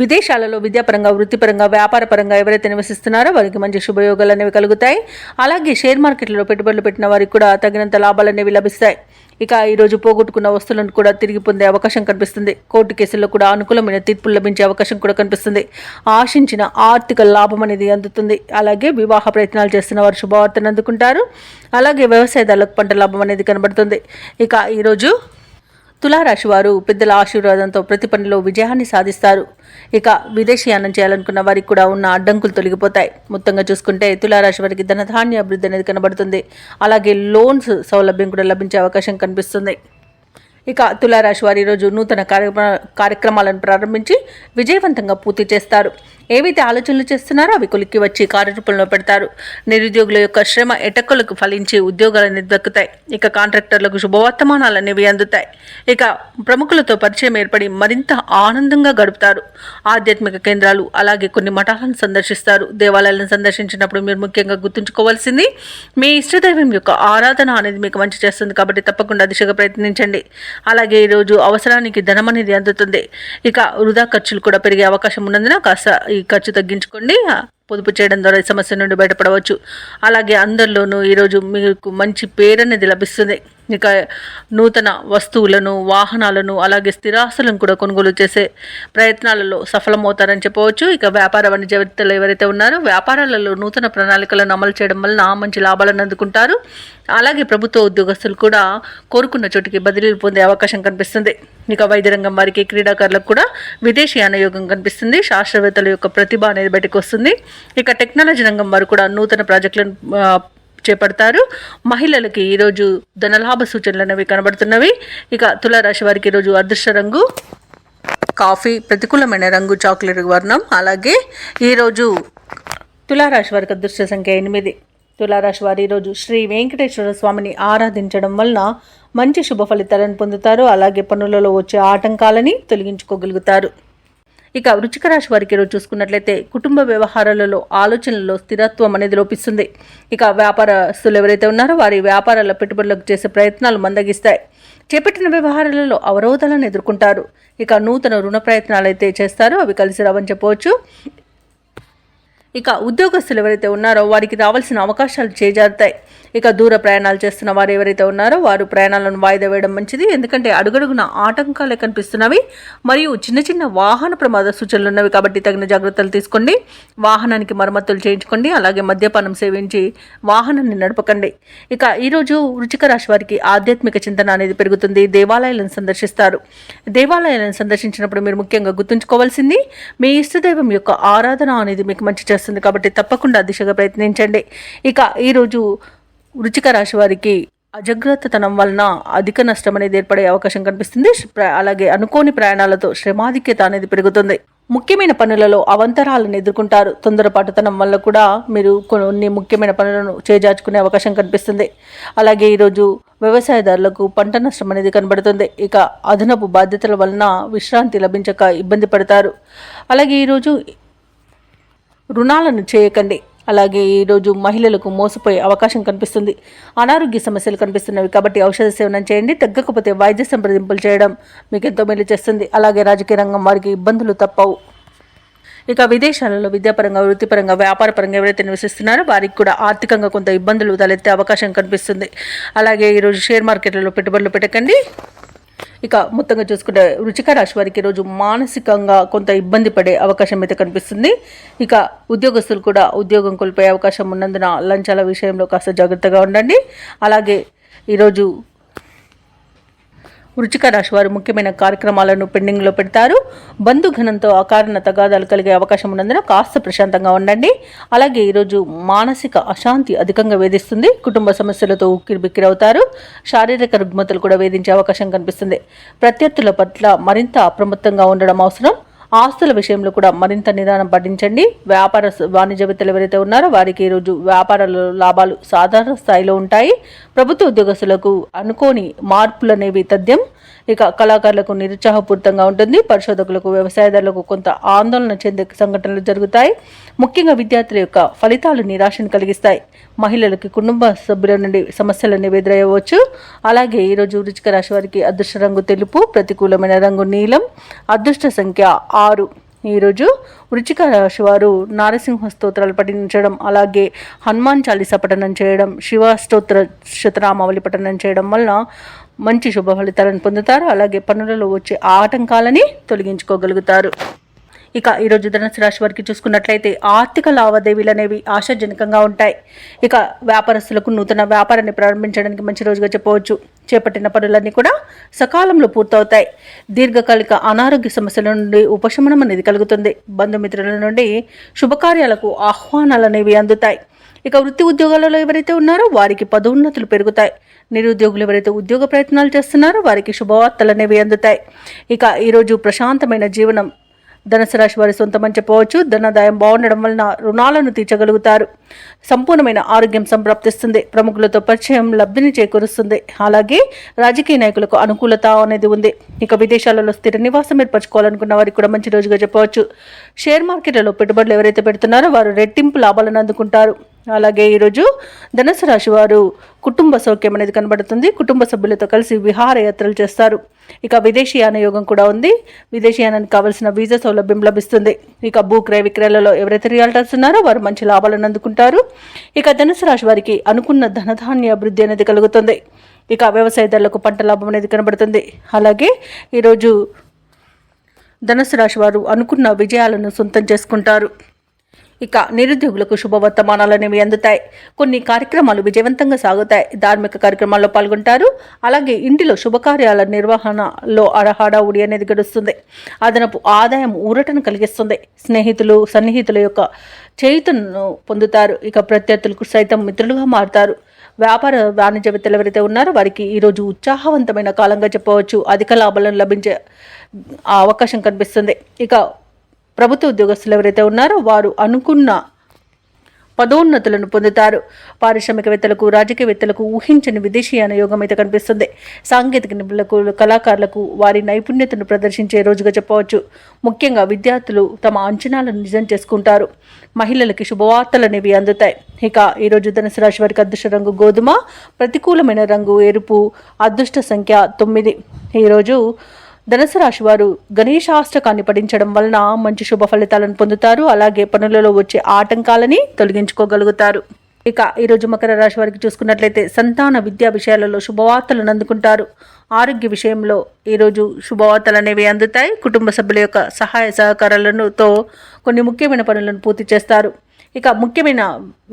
విదేశాలలో విద్యాపరంగా, వృత్తిపరంగా, వ్యాపారపరంగా ఎవరైతే నివసిస్తున్నారో వారికి మంచి శుభయోగాలు అనేవి కలుగుతాయి. అలాగే షేర్ మార్కెట్లలో పెట్టుబడులు పెట్టిన వారికి కూడా తగినంత లాభాలు అనేవి లభిస్తాయి. ఇక ఈరోజు పోగొట్టుకున్న వస్తువులను కూడా తిరిగి పొందే అవకాశం కనిపిస్తుంది. కోర్టు కేసుల్లో కూడా అనుకూలమైన తీర్పులు లభించే అవకాశం కూడా కనిపిస్తుంది. ఆశించిన ఆర్థిక లాభం అనేది అందుతుంది. అలాగే వివాహ ప్రయత్నాలు చేస్తున్న వారు శుభవార్తను అందుకుంటారు. అలాగే వ్యవసాయదారులకు పంట లాభం అనేది కనబడుతుంది. ఇక ఈరోజు తులారాశి వారు పెద్దల ఆశీర్వాదంతో ప్రతి పనిలో విజయాన్ని సాధిస్తారు. ఇక విదేశీయానం చేయాలనుకున్న వారికి కూడా ఉన్న అడ్డంకులు తొలగిపోతాయి. మొత్తంగా చూసుకుంటే తులారాశి వారికి ధనధాన్య అభివృద్ధి అనేది కనబడుతుంది. అలాగే లోన్స్ సౌలభ్యం కూడా లభించే అవకాశం కనిపిస్తుంది. ఇక తులారాశి వారి ఈరోజు నూతన కార్యక్రమాలను ప్రారంభించి విజయవంతంగా పూర్తి చేస్తారు. ఏవైతే ఆలోచనలు చేస్తున్నారో అవి కొలిక్కి వచ్చి కార్యరూపంలో పెడతారు. నిరుద్యోగుల యొక్క శ్రమ ఎటక్కులకు ఫలించి ఉద్యోగాలన్నీ దక్కుతాయి. ఇక కాంట్రాక్టర్లకు శుభవర్తమానాలు అనేవి అందుతాయి. ఇక ప్రముఖులతో పరిచయం ఏర్పడి మరింత ఆనందంగా గడుపుతారు. ఆధ్యాత్మిక కేంద్రాలు అలాగే కొన్ని మఠాలను సందర్శిస్తారు. దేవాలయాలను సందర్శించినప్పుడు మీరు ముఖ్యంగా గుర్తుంచుకోవాల్సింది మీ ఇష్టదైవం యొక్క ఆరాధన అనేది మీకు మంచి చేస్తుంది. కాబట్టి తప్పకుండా దిశగా ప్రయత్నించండి. అలాగే ఈరోజు అవసరానికి ధనం అనేది అందుతుంది. ఇక వృధా ఖర్చులు కూడా పెరిగే అవకాశం ఉన్నందున కాస్త ఈ ఖర్చు తగ్గించుకోండి. పొదుపు చేయడం ద్వారా ఈ సమస్య నుండి బయటపడవచ్చు. అలాగే అందరిలోనూ ఈరోజు మీకు మంచి పేరు అనేది లభిస్తుంది. ఇక నూతన వస్తువులను, వాహనాలను అలాగే స్థిరాస్తులను కూడా కొనుగోలు చేసే ప్రయత్నాలలో సఫలమవుతారని చెప్పవచ్చు. ఇక వ్యాపార వాణిజ్యవేత్తలు ఎవరైతే ఉన్నారో వ్యాపారాలలో నూతన ప్రణాళికలను అమలు చేయడం వలన మంచి లాభాలను అందుకుంటారు. అలాగే ప్రభుత్వ ఉద్యోగస్తులు కూడా కోరుకున్న చోటికి బదిలీలు పొందే అవకాశం కనిపిస్తుంది. ఇక వైద్య రంగం వారికి, క్రీడాకారులకు కూడా విదేశీయాన యోగం కనిపిస్తుంది. శాస్త్రవేత్తల యొక్క ప్రతిభ అనేది బయటకు వస్తుంది. ఇక టెక్నాలజీ రంగం వారు కూడా నూతన ప్రాజెక్టులను చేపడతారు. మహిళలకి ఈరోజు ధనలాభ సూచనలు అనేవి కనబడుతున్నవి. ఇక తులారాశి వారికి ఈరోజు అదృష్ట రంగు కాఫీ, ప్రతికూలమైన రంగు చాక్లెట్ వర్ణం. అలాగే ఈరోజు తులారాశి వారికి అదృష్ట సంఖ్య 8. తులారాశి వారి ఈరోజు శ్రీ వెంకటేశ్వర స్వామిని ఆరాధించడం వలన మంచి శుభ ఫలితాలను పొందుతారు. అలాగే పనులలో వచ్చే ఆటంకాలని తొలగించుకోగలుగుతారు. ఇక వృశ్చిక రాశి వారికి ఈరోజు చూసుకున్నట్లయితే కుటుంబ వ్యవహారాలలో ఆలోచనలలో స్థిరత్వం అనేది లోపిస్తుంది. ఇక వ్యాపారస్తులు ఎవరైతే ఉన్నారో వారి వ్యాపారాల పెట్టుబడులకు చేసే ప్రయత్నాలు మందగిస్తాయి. చేపట్టిన వ్యవహారాలలో అవరోధాలను ఎదుర్కొంటారు. ఇక నూతన రుణ ప్రయత్నాలు అయితే చేస్తారో అవి కలిసి రావని చెప్పవచ్చు. ఇక ఉద్యోగస్తులు ఎవరైతే ఉన్నారో వారికి రావాల్సిన అవకాశాలు చేజారుతాయి. ఇక దూర ప్రయాణాలు చేస్తున్న వారు ఎవరైతే ఉన్నారో వారు ప్రయాణాలను వాయిదా వేయడం మంచిది. ఎందుకంటే అడుగడుగున ఆటంకాలే కనిపిస్తున్నవి మరియు చిన్న చిన్న వాహన ప్రమాద సూచనలు ఉన్నవి. కాబట్టి తగిన జాగ్రత్తలు తీసుకోండి. వాహనానికి మరమ్మతులు చేయించుకోండి. అలాగే మద్యపానం సేవించి వాహనాన్ని నడపకండి. ఇక ఈరోజు వృశ్చిక రాశి వారికి ఆధ్యాత్మిక చింతన అనేది పెరుగుతుంది. దేవాలయాలను సందర్శిస్తారు. దేవాలయాలను సందర్శించినప్పుడు మీరు ముఖ్యంగా గుర్తుంచుకోవాల్సింది మీ ఇష్టదైవం యొక్క ఆరాధన అనేది మీకు మంచి చేస్తుంది. కాబట్టి తప్పకుండా దిశగా ప్రయత్నించండి. ఇక ఈరోజు వృశ్చిక రాశి వారికి అజాగ్రత్తతనం వలన అధిక నష్టం అనేది ఏర్పడే అవకాశం కనిపిస్తుంది. అలాగే అనుకోని ప్రయాణాలతో శ్రమాధిక్యత అనేది పెరుగుతుంది. ముఖ్యమైన పనులలో అవంతరాలను ఎదుర్కొంటారు. తొందరపాటుతనం వల్ల కూడా మీరు కొన్ని ముఖ్యమైన పనులను చేజార్చుకునే అవకాశం కనిపిస్తుంది. అలాగే ఈరోజు వ్యవసాయదారులకు పంట నష్టం అనేది కనబడుతుంది. ఇక అదనపు బాధ్యతల వలన విశ్రాంతి లభించక ఇబ్బంది పడతారు. అలాగే ఈరోజు రుణాలను చేయకండి. అలాగే ఈరోజు మహిళలకు మోసపోయే అవకాశం కనిపిస్తుంది. అనారోగ్య సమస్యలు కనిపిస్తున్నవి. కాబట్టి ఔషధ సేవనం చేయండి. తగ్గకపోతే వైద్య సంప్రదింపులు చేయడం మీకు ఎంతో మేలు చేస్తుంది. అలాగే రాజకీయ రంగం వారికి ఇబ్బందులు తప్పవు. ఇక విదేశాలలో విద్యాపరంగా, వృత్తిపరంగా, వ్యాపారపరంగా ఎవరైతే నివసిస్తున్నారో వారికి కూడా ఆర్థికంగా కొంత ఇబ్బందులు తలెత్తే అవకాశం కనిపిస్తుంది. అలాగే ఈరోజు షేర్ మార్కెట్లలో పెట్టుబడులు పెట్టకండి. ఇక మొత్తంగా చూసుకుంటే వృశ్చిక రాశి వారికి ఈరోజు మానసికంగా కొంత ఇబ్బంది పడే అవకాశం అయితే కనిపిస్తుంది. ఇక ఉద్యోగస్తులు కూడా ఉద్యోగం కోల్పోయే అవకాశం ఉన్నందున లంచాల విషయంలో కాస్త జాగ్రత్తగా ఉండండి. అలాగే ఈరోజు వృశ్చిక రాశి వారు ముఖ్యమైన కార్యక్రమాలను పెండింగ్లో పెడతారు. బంధుఘనంతో అకారణ తగాదాలు కలిగే అవకాశం ఉన్నందున కాస్త ప్రశాంతంగా ఉండండి. అలాగే ఈరోజు మానసిక అశాంతి అధికంగా వేధిస్తుంది. కుటుంబ సమస్యలతో ఉక్కిరిబిక్కిరవుతారు. శారీరక రుగ్మతలు కూడా వేధించే అవకాశం కనిపిస్తుంది. ప్రత్యర్థుల పట్ల మరింత అప్రమత్తంగా ఉండడం అవసరం. ఆస్తుల విషయంలో కూడా మరింత నిదానం పాటించండి. వ్యాపార వాణిజ్యవేత్తలు ఎవరైతే ఉన్నారో వారికి ఈరోజు వ్యాపారాల లాభాలు సాధారణ స్థాయిలో ఉంటాయి. ప్రభుత్వ ఉద్యోగస్తులకు అనుకోని మార్పులనేవి తథ్యం. ఇక కళాకారులకు నిరుత్సాహపూరితంగా ఉంటుంది. పరిశోధకులకు, వ్యవసాయదారులకు కొంత ఆందోళన చెందే సంఘటనలు జరుగుతాయి. ముఖ్యంగా విద్యార్థుల యొక్క ఫలితాలు నిరాశను కలిగిస్తాయి. మహిళలకి కుటుంబ సభ్యుల నుండి సమస్యలను ఎదురయ్యవచ్చు. అలాగే ఈరోజు వృశ్చిక రాశి వారికి అదృష్ట రంగు తెలుపు, ప్రతికూలమైన రంగు నీలం, అదృష్ట సంఖ్య 6. ఈరోజు వృశ్చిక రాశి వారు నారసింహ స్తోత్రాలు పఠించడం, అలాగే హనుమాన్ చాలీసా పఠనం చేయడం, శివ స్తోత్ర శతనామావళి పఠనం చేయడం వలన మంచి శుభ ఫలితాలను పొందుతారు. అలాగే పనులలో వచ్చే ఆటంకాలని తొలగించుకోగలుగుతారు. ఇక ఈరోజు ధనుసు రాశి వారికి చూసుకున్నట్లయితే ఆర్థిక లావాదేవీలు అనేవి ఆశాజనకంగా ఉంటాయి. ఇక వ్యాపారస్తులకు నూతన వ్యాపారాన్ని ప్రారంభించడానికి మంచి రోజుగా చెప్పవచ్చు. చేపట్టిన పనులన్నీ కూడా సకాలంలో పూర్తవుతాయి. దీర్ఘకాలిక అనారోగ్య సమస్యల నుండి ఉపశమనం అనేది కలుగుతుంది. బంధుమిత్రుల నుండి శుభకార్యాలకు ఆహ్వానాలు అనేవి అందుతాయి. ఇక వృత్తి ఉద్యోగాలలో ఎవరైతే ఉన్నారో వారికి పదోన్నతులు పెరుగుతాయి. నిరుద్యోగులు ఎవరైతే ఉద్యోగ ప్రయత్నాలు చేస్తున్నారో వారికి శుభవార్తలు అనేవి అందుతాయి. ఇక ఈరోజు ప్రశాంతమైన జీవనం ధనుసు రాశి వారి సొంతమని చెప్పవచ్చు. ధనాదాయం బాగుండడం వలన రుణాలను తీర్చగలుగుతారు. సంపూర్ణమైన ఆరోగ్యం సంప్రాప్తిస్తుంది. ప్రముఖులతో పరిచయం లబ్ధిని చేకూరుస్తుంది. అలాగే రాజకీయ నాయకులకు అనుకూలత అనేది ఉంది. ఇక విదేశాలలో స్థిర నివాసం ఏర్పరచుకోవాలనుకున్న వారికి కూడా మంచి రోజుగా చెప్పవచ్చు. షేర్ మార్కెట్లలో పెట్టుబడులు ఎవరైతే పెడుతున్నారో వారు రెట్టింపు లాభాలను అందుకుంటారు. అలాగే ఈరోజు ధనుసు రాశి వారు కుటుంబ సౌఖ్యం అనేది కనబడుతుంది. కుటుంబ సభ్యులతో కలిసి విహారయాత్రలు చేస్తారు. ఇక విదేశీయాన యోగం కూడా ఉంది. విదేశీయానానికి కావలసిన వీసా సౌలభ్యం లభిస్తుంది. ఇక భూ క్రయ విక్రయాలలో ఎవరైతే రియల్టర్స్ ఉన్నారో వారు మంచి లాభాలను అందుకుంటారు. ఇక ధనుసు రాశి వారికి అనుకున్న ధనధాన్య అభివృద్ధి అనేది కలుగుతుంది. ఇక వ్యవసాయదారులకు పంట లాభం అనేది కనబడుతుంది. అలాగే ఈరోజు ధనుసు రాశి వారు అనుకున్న విజయాలను సొంతం చేసుకుంటారు. ఇక నిరుద్యోగులకు శుభవర్తమానాలు అనేవి అందుతాయి. కొన్ని కార్యక్రమాలు విజయవంతంగా సాగుతాయి. ధార్మిక కార్యక్రమాల్లో పాల్గొంటారు. అలాగే ఇంటిలో శుభకార్యాల నిర్వహణలో హడావుడి అనేది గడుస్తుంది. అదనపు ఆదాయం ఊరటను కలిగిస్తుంది. స్నేహితులు సన్నిహితుల యొక్క చేయుతను పొందుతారు. ఇక ప్రత్యర్థులకు సైతం మిత్రులుగా మారుతారు. వ్యాపార వాణిజ్యవేత్తలు ఎవరైతే ఉన్నారో వారికి ఈరోజు ఉత్సాహవంతమైన కాలంగా చెప్పవచ్చు. అధిక లాభాలను లభించే అవకాశం కనిపిస్తుంది. ఇక ప్రభుత్వ ఉద్యోగస్తులు ఎవరైతే ఉన్నారో వారు అనుకున్న పదోన్నతులను పొందుతారు. పారిశ్రామికవేత్తలకు రాజకీయవేత్తలకు ఊహించని విదేశీయాన యోగం అయితే కనిపిస్తుంది. సాంకేతిక నిపుణులకు కళాకారులకు వారి నైపుణ్యతను ప్రదర్శించే రోజుగా చెప్పవచ్చు. ముఖ్యంగా విద్యార్థులు తమ అంచనాలను నిజం చేసుకుంటారు. మహిళలకి శుభవార్తలు అనేవి అందుతాయి. ఇక ఈరోజు ధనుసు రాశి వారికి అదృష్ట రంగు గోధుమ, ప్రతికూలమైన రంగు ఎరుపు, అదృష్ట సంఖ్య 9. ఈరోజు ధనుసు రాశి వారు గణేశాష్టకాన్ని పఠించడం వలన మంచి శుభ ఫలితాలను పొందుతారు. అలాగే పనులలో వచ్చే ఆటంకాలని తొలగించుకోగలుగుతారు. ఇక ఈరోజు మకర రాశి వారికి చూసుకున్నట్లయితే సంతాన విద్యా విషయాలలో శుభవార్తలను అందుకుంటారు. ఆరోగ్య విషయంలో ఈరోజు శుభవార్తలు అనేవి అందుతాయి. కుటుంబ సభ్యుల యొక్క సహాయ సహకారాలతో కొన్ని ముఖ్యమైన పనులను పూర్తి చేస్తారు. ఇక ముఖ్యమైన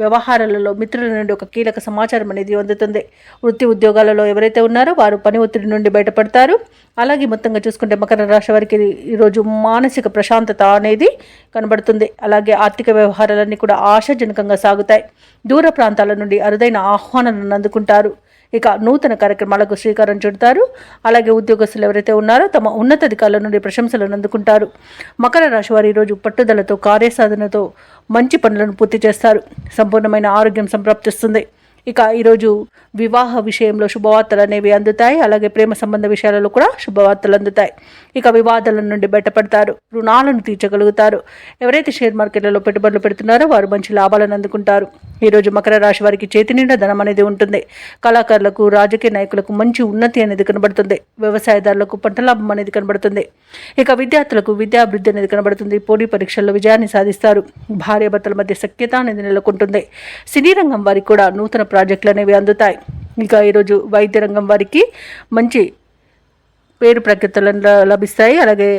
వ్యవహారాలలో మిత్రుల నుండి ఒక కీలక సమాచారం అనేది అందుతుంది. వృత్తి ఉద్యోగాలలో ఎవరైతే ఉన్నారో వారు పని ఒత్తిడి నుండి బయటపడతారు. అలాగే మొత్తంగా చూసుకుంటే మకర రాశి వారికి ఈరోజు మానసిక ప్రశాంతత అనేది కనబడుతుంది. అలాగే ఆర్థిక వ్యవహారాలన్నీ కూడా ఆశాజనకంగా సాగుతాయి. దూర ప్రాంతాల నుండి అరుదైన ఆహ్వానాలను అందుకుంటారు. ఇక నూతన కార్యక్రమాలకు శ్రీకారం చుడతారు. అలాగే ఉద్యోగస్తులు ఎవరైతే ఉన్నారో తమ ఉన్నతాధికారుల నుండి ప్రశంసలను అందుకుంటారు. మకర రాశి వారు ఈరోజు పట్టుదలతో కార్యసాధనతో మంచి పనులను పూర్తి చేస్తారు. సంపూర్ణమైన ఆరోగ్యం సంప్రాప్తిస్తుంది. ఇక ఈరోజు వివాహ విషయంలో శుభవార్తలు అనేవి అందుతాయి. అలాగే ప్రేమ సంబంధ విషయాలలో కూడా శుభవార్తలు అందుతాయి. ఇక వివాదాల నుండి బయటపడతారు. రుణాలను తీర్చగలుగుతారు. ఎవరైతే షేర్ మార్కెట్లలో పెట్టుబడులు పెడుతున్నారో వారు మంచి లాభాలను అందుకుంటారు. ఈరోజు మకర రాశి వారికి చేతి నిండా ధనం అనేది ఉంటుంది. కళాకారులకు రాజకీయ నాయకులకు మంచి ఉన్నతి అనేది కనబడుతుంది. వ్యవసాయదారులకు పంట లాభం అనేది కనబడుతుంది. ఇక విద్యార్థులకు విద్యాభివృద్ధి అనేది కనబడుతుంది. పోటీ పరీక్షల్లో విజయాన్ని సాధిస్తారు. భార్యాభర్తల మధ్య సఖ్యత అనేది నెలకొంటుంది. సినీ రంగం వారికి కూడా నూతన ప్రాజెక్టులు అనేవి అందుతాయి. ఇక ఈరోజు వైద్య రంగం వారికి మంచి పేరు ప్రఖ్యాతులను లభిస్తాయి. అలాగే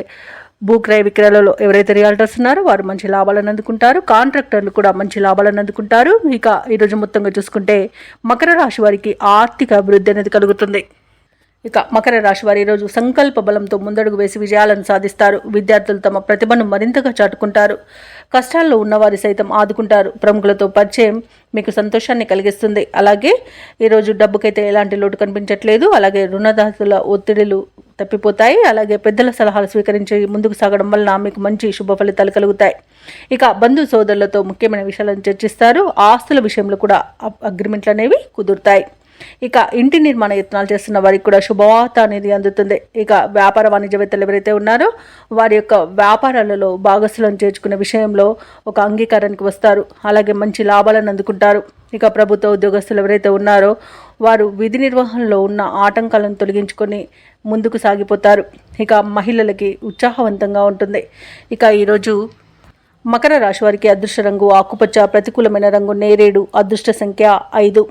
భూక్రయ విక్రయాలలో ఎవరైతే రియాల్టర్స్ ఉన్నారో వారు మంచి లాభాలను అందుకుంటారు. కాంట్రాక్టర్లు కూడా మంచి లాభాలను అందుకుంటారు. ఇక ఈరోజు మొత్తంగా చూసుకుంటే మకర రాశి వారికి ఆర్థిక అభివృద్ధి అనేది కలుగుతుంది. ఇక మకర రాశి వారు ఈరోజు సంకల్ప బలంతో ముందడుగు వేసి విజయాలను సాధిస్తారు. విద్యార్థులు తమ ప్రతిభను మరింతగా చాటుకుంటారు. కష్టాల్లో ఉన్నవారి సైతం ఆదుకుంటారు. ప్రముఖులతో పరిచయం మీకు సంతోషాన్ని కలిగిస్తుంది. అలాగే ఈరోజు డబ్బుకైతే ఎలాంటి లోటు కనిపించట్లేదు. అలాగే రుణదాతల ఒత్తిడిలు తప్పిపోతాయి. అలాగే పెద్దల సలహాలు స్వీకరించి ముందుకు సాగడం వలన మీకు మంచి శుభ ఫలితాలు కలుగుతాయి. ఇక బంధు సోదరులతో ముఖ్యమైన విషయాలను చర్చిస్తారు. ఆస్తుల విషయంలో కూడా అగ్రిమెంట్లు అనేవి కుదురుతాయి. ఇక ఇంటి నిర్మాణ యత్నాలు చేస్తున్న వారికి కూడా శుభవార్త అనేది అందుతుంది. ఇక వ్యాపార వాణిజ్యవేత్తలు ఎవరైతే ఉన్నారో వారి యొక్క వ్యాపారాలలో భాగస్వాలను చేర్చుకునే విషయంలో ఒక అంగీకారానికి వస్తారు. అలాగే మంచి లాభాలను అందుకుంటారు. ఇక ప్రభుత్వ ఉద్యోగస్తులు ఎవరైతే ఉన్నారో వారు విధి నిర్వహణలో ఉన్న ఆటంకాలను తొలగించుకొని ముందుకు సాగిపోతారు. ఇక మహిళలకి ఉత్సాహవంతంగా ఉంటుంది. ఇక ఈరోజు మకర రాశి వారికి అదృష్ట రంగు ఆకుపచ్చ, ప్రతికూలమైన రంగు నేరేడు, అదృష్ట సంఖ్య 5.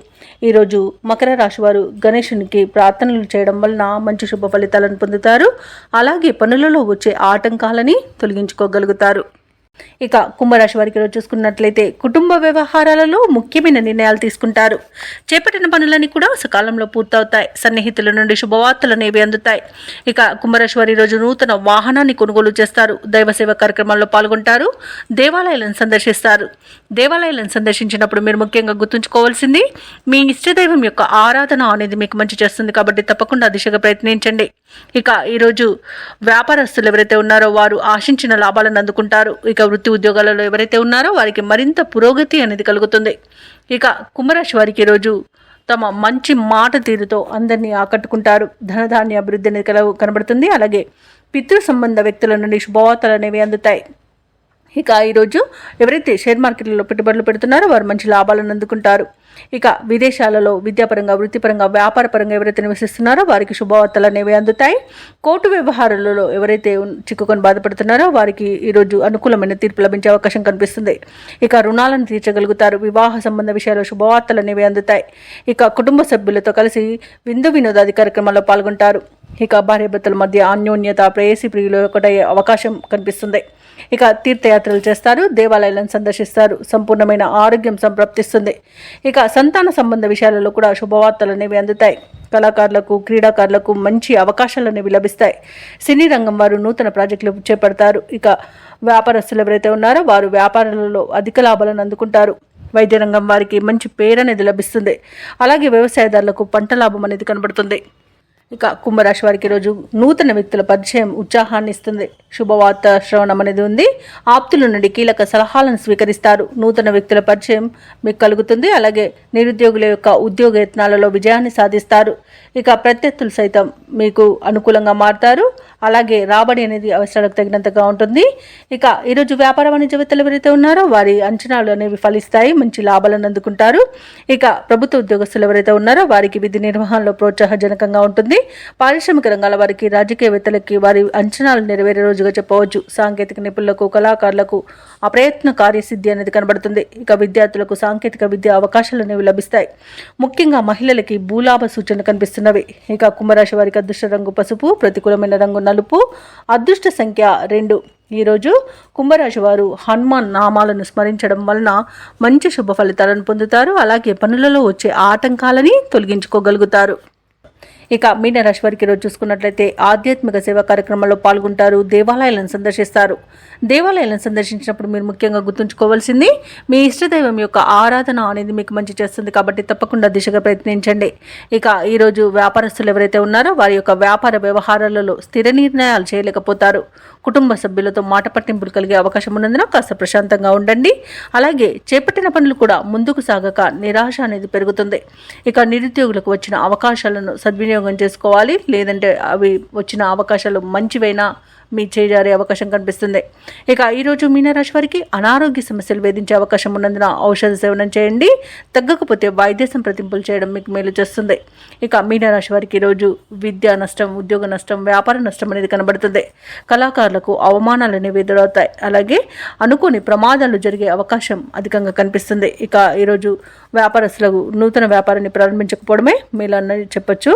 ఈరోజు మకర రాశి వారు గణేశునికి ప్రార్థనలు చేయడం వలన మంచి శుభ ఫలితాలను పొందుతారు. అలాగే పనులలో వచ్చే ఆటంకాలని తొలగించుకోగలుగుతారు. ఇక కుంభరాశి వారికి రోజు చూసుకున్నట్లయితే కుటుంబ వ్యవహారాలలో ముఖ్యమైన నిర్ణయాలు తీసుకుంటారు. చేపట్టిన పనులన్నీ కూడా సకాలంలో పూర్తవుతాయి. సన్నిహితుల నుండి శుభవార్తలు అనేవి అందుతాయి. ఇక కుంభరాశి వారి రోజు నూతన వాహనాన్ని కొనుగోలు చేస్తారు. దైవ సేవ కార్యక్రమాల్లో పాల్గొంటారు. దేవాలయాలను సందర్శిస్తారు. దేవాలయాలను సందర్శించినప్పుడు మీరు ముఖ్యంగా గుర్తుంచుకోవాల్సింది మీ ఇష్టదైవం యొక్క ఆరాధన అనేది మీకు మంచి చేస్తుంది. కాబట్టి తప్పకుండా దిశగా ప్రయత్నించండి. ఇక ఈరోజు వ్యాపారస్తులు ఎవరైతే ఉన్నారో వారు ఆశించిన లాభాలను అందుకుంటారు. ఇక వృత్తి ఉద్యోగాలలో ఎవరైతే ఉన్నారో వారికి మరింత పురోగతి అనేది కలుగుతుంది. ఇక కుంభరాశి వారికి ఈరోజు తమ మంచి మాట తీరుతో అందరినీ ఆకట్టుకుంటారు. ధనధాన్య అభివృద్ధి అనేది కనబడుతుంది. అలాగే పితృ సంబంధ వ్యక్తుల నుండి శుభవార్తలు అనేవి అందుతాయి. ఇక ఈరోజు ఎవరైతే షేర్ మార్కెట్లలో పెట్టుబడులు పెడుతున్నారో వారు మంచి లాభాలను అందుకుంటారు. ఇక విదేశాలలో విద్యాపరంగా, వృత్తిపరంగా, వ్యాపారపరంగా ఎవరైతే నివసిస్తున్నారో వారికి శుభవార్తలు అనేవి అందుతాయి. కోర్టు వ్యవహారాలలో ఎవరైతే చిక్కుకొని బాధపడుతున్నారో వారికి ఈరోజు అనుకూలమైన తీర్పు లభించే అవకాశం కనిపిస్తుంది. ఇక రుణాలను తీర్చగలుగుతారు. వివాహ సంబంధ విషయాల్లో శుభవార్తలు అనేవి అందుతాయి. ఇక కుటుంబ సభ్యులతో కలిసి విందు వినోదాది కార్యక్రమాల్లో పాల్గొంటారు. ఇక భార్యాభర్తల మధ్య అన్యోన్యత, ప్రేయసి ప్రియులు ఒకటయ్యే అవకాశం కనిపిస్తుంది. ఇక తీర్థయాత్రలు చేస్తారు, దేవాలయాలను సందర్శిస్తారు, సంపూర్ణమైన ఆరోగ్యం సంప్రాప్తిస్తుంది. ఇక సంతాన సంబంధ విషయాలలో కూడా శుభవార్తలు అనేవి అందుతాయి. కళాకారులకు, క్రీడాకారులకు మంచి అవకాశాలు అనేవి లభిస్తాయి. సినీ రంగం వారు నూతన ప్రాజెక్టులు చేపడతారు. ఇక వ్యాపారస్తులు ఎవరైతే ఉన్నారో వారు వ్యాపారాలలో అధిక లాభాలను అందుకుంటారు. వైద్య రంగం వారికి మంచి పేరు అనేది లభిస్తుంది. అలాగే వ్యవసాయదారులకు పంట లాభం అనేది కనబడుతుంది. ఇక కుంభరాశి వారికి ఈరోజు నూతన వ్యక్తుల పరిచయం ఉత్సాహాన్ని ఇస్తుంది. శుభవార్త శ్రవణం అనేది ఉంది. ఆప్తుల నుండి కీలక సలహాలను స్వీకరిస్తారు. నూతన వ్యక్తుల పరిచయం మీకు కలుగుతుంది. అలాగే నిరుద్యోగుల యొక్క ఉద్యోగ యత్నాలలో విజయాన్ని సాధిస్తారు. ఇక ప్రత్యర్థులు సైతం మీకు అనుకూలంగా మారుతారు. అలాగే రాబడి అనేది అవసరాలకు తగినంతగా ఉంటుంది. ఇక ఈరోజు వ్యాపార వాణిజ్యవేత్తలు ఎవరైతే ఉన్నారో వారి అంచనాలు అనేవి ఫలిస్తాయి, మంచి లాభాలను అందుకుంటారు. ఇక ప్రభుత్వ ఉద్యోగస్తులు ఎవరైతే ఉన్నారో వారికి విధి నిర్వహణలో ప్రోత్సాహజనకంగా ఉంటుంది. పారిశ్రామిక రంగాల వారికి, రాజకీయవేత్తలకి వారి అంచనాలు నెరవేరే రోజుగా చెప్పవచ్చు. సాంకేతిక నిపుణులకు, కళాకారులకు అప్రయత్న కార్యసిద్ధి అనేది కనబడుతుంది. ఇక విద్యార్థులకు సాంకేతిక విద్య అవకాశాలు అనేవి లభిస్తాయి. ముఖ్యంగా మహిళలకి భూలాభ సూచనలు కనిపిస్తున్నవి. ఇక కుంభరాశి వారికి అదృష్ట రంగు పసుపు, ప్రతికూలమైన రంగు నలుపు, అదృష్ట సంఖ్య 2. ఈరోజు కుంభరాశి వారు హనుమాన్ నామాలను స్మరించడం వలన మంచి శుభ ఫలితాలను పొందుతారు. అలాగే పనులలో వచ్చే ఆటంకాలని తొలగించుకోగలుగుతారు. ఇక మీనరాశి వారికి ఈరోజు చూసుకున్నట్లయితే ఆధ్యాత్మిక సేవా కార్యక్రమాల్లో పాల్గొంటారు. దేవాలయాలను సందర్శిస్తారు. దేవాలయాలను సందర్శించినప్పుడు మీరు ముఖ్యంగా గుర్తుంచుకోవాల్సింది మీ ఇష్టదైవం యొక్క ఆరాధన అనేది మీకు మంచి చేస్తుంది. కాబట్టి తప్పకుండా దిశగా ప్రయత్నించండి. ఇక ఈరోజు వ్యాపారస్తులు ఎవరైతే ఉన్నారో వారి యొక్క వ్యాపార వ్యవహారాలలో స్థిర నిర్ణయాలు చేయలేకపోతారు. కుటుంబ సభ్యులతో మాట పట్టింపులు కలిగే అవకాశం ఉన్నందున కాస్త ప్రశాంతంగా ఉండండి. అలాగే చేపట్టిన పనులు కూడా ముందుకు సాగక నిరాశ అనేది పెరుగుతుంది. ఇక నిరుద్యోగులకు వచ్చిన అవకాశాలను సద్వినియోగం చేసుకోవాలి. లేదంటే అవి వచ్చిన అవకాశాలు మంచివైనా మీ చేజారే అవకాశం కనిపిస్తుంది. ఇక ఈరోజు మీనరాశి వారికి అనారోగ్య సమస్యలు వేధించే అవకాశం ఉన్నందున ఔషధ సేవనం చేయండి. తగ్గకపోతే వైద్య సంప్రదింపులు చేయడం మీకు మేలు చేస్తుంది. ఇక మీనరాశి వారికి ఈరోజు విద్యా నష్టం, ఉద్యోగ నష్టం, వ్యాపార నష్టం అనేది కనబడుతుంది. కళాకారులకు అవమానాలు అనేవి ఎదురవుతాయి. అలాగే అనుకోని ప్రమాదాలు జరిగే అవకాశం అధికంగా కనిపిస్తుంది. ఇక ఈరోజు వ్యాపారస్తులకు నూతన వ్యాపారాన్ని ప్రారంభించకపోవడమే మేలన్నది చెప్పొచ్చు.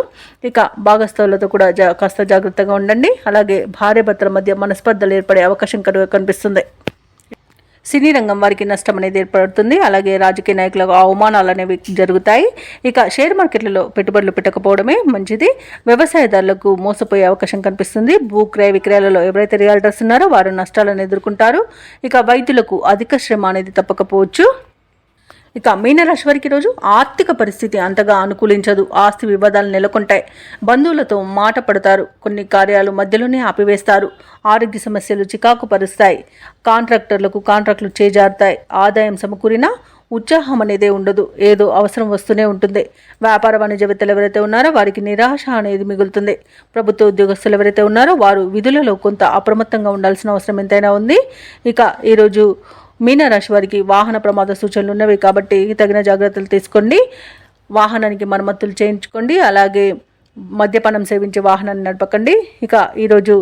ఇక భాగస్థులతో కూడా కాస్త జాగ్రత్తగా ఉండండి. అలాగే భార్య భర్తల మధ్య మనస్పర్ధలు ఏర్పడే అవకాశం కనిపిస్తుంది. సినీ రంగం వారికి నష్టం అనేది ఏర్పడుతుంది. అలాగే రాజకీయ నాయకులకు అవమానాలు అనేవి జరుగుతాయి. ఇక షేర్ మార్కెట్లలో పెట్టుబడులు పెట్టకపోవడమే మంచిది. వ్యవసాయదారులకు మోసపోయే అవకాశం కనిపిస్తుంది. భూ క్రయ విక్రయాలలో ఎవరైతే రియాల్టర్స్ ఉన్నారో వారు నష్టాలను ఎదుర్కొంటారు. ఇక వైద్యులకు అధిక శ్రమ అనేది తప్పకపోవచ్చు. ఇక మీనరాశి వారికి రోజు ఆర్థిక పరిస్థితి అంతగా అనుకూలించదు. ఆస్తి వివాదాలు నెలకొంటాయి. బంధువులతో మాట పడతారు. కొన్ని కార్యాలు మధ్యలోనే ఆపివేస్తారు. ఆరోగ్య సమస్యలు చికాకు పరుస్తాయి. కాంట్రాక్టర్లకు కాంట్రాక్టులు చేజారుతాయి. ఆదాయం సమకూరినా ఉత్సాహం అనేదే ఉండదు. ఏదో అవసరం వస్తూనే ఉంటుంది. వ్యాపార వాణిజ్యవేత్తలు ఎవరైతే ఉన్నారో వారికి నిరాశ అనేది మిగులుతుంది. ప్రభుత్వ ఉద్యోగస్తులు ఎవరైతే ఉన్నారో వారు విధులలో కొంత అప్రమత్తంగా ఉండాల్సిన అవసరం ఎంతైనా ఉంది. ఇక ఈరోజు మీనరాశి వారికి వాహన ప్రమాద సూచనలు ఉన్నవి కాబట్టి తగిన జాగ్రత్తలు తీసుకోండి. వాహనానికి మరమ్మతులు చేయించుకోండి. అలాగే మద్యపానం సేవించే వాహనాన్ని నడపకండి. ఇక ఈరోజు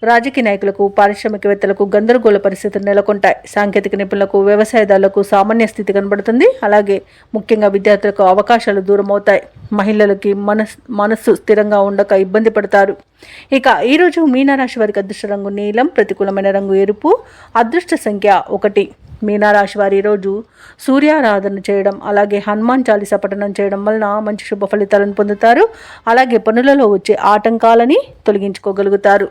రాజకీయ నాయకులకు, పారిశ్రామికవేత్తలకు గందరగోళ పరిస్థితులు నెలకొంటాయి. సాంకేతిక నిపుణులకు, వ్యవసాయదారులకు సామాన్య స్థితి కనబడుతుంది. అలాగే ముఖ్యంగా విద్యార్థులకు అవకాశాలు దూరం అవుతాయి. మహిళలకి మనస్సు స్థిరంగా ఉండక ఇబ్బంది పడతారు. ఇక ఈరోజు మీనరాశి వారికి అదృష్ట రంగు నీలం, ప్రతికూలమైన రంగు ఎరుపు, అదృష్ట సంఖ్య 1. మీనరాశి వారి ఈరోజు సూర్యారాధన చేయడం, అలాగే హనుమాన్ చాలీసా పఠనం చేయడం వలన మంచి శుభ ఫలితాలను పొందుతారు. అలాగే పనులలో వచ్చే ఆటంకాలని తొలగించుకోగలుగుతారు.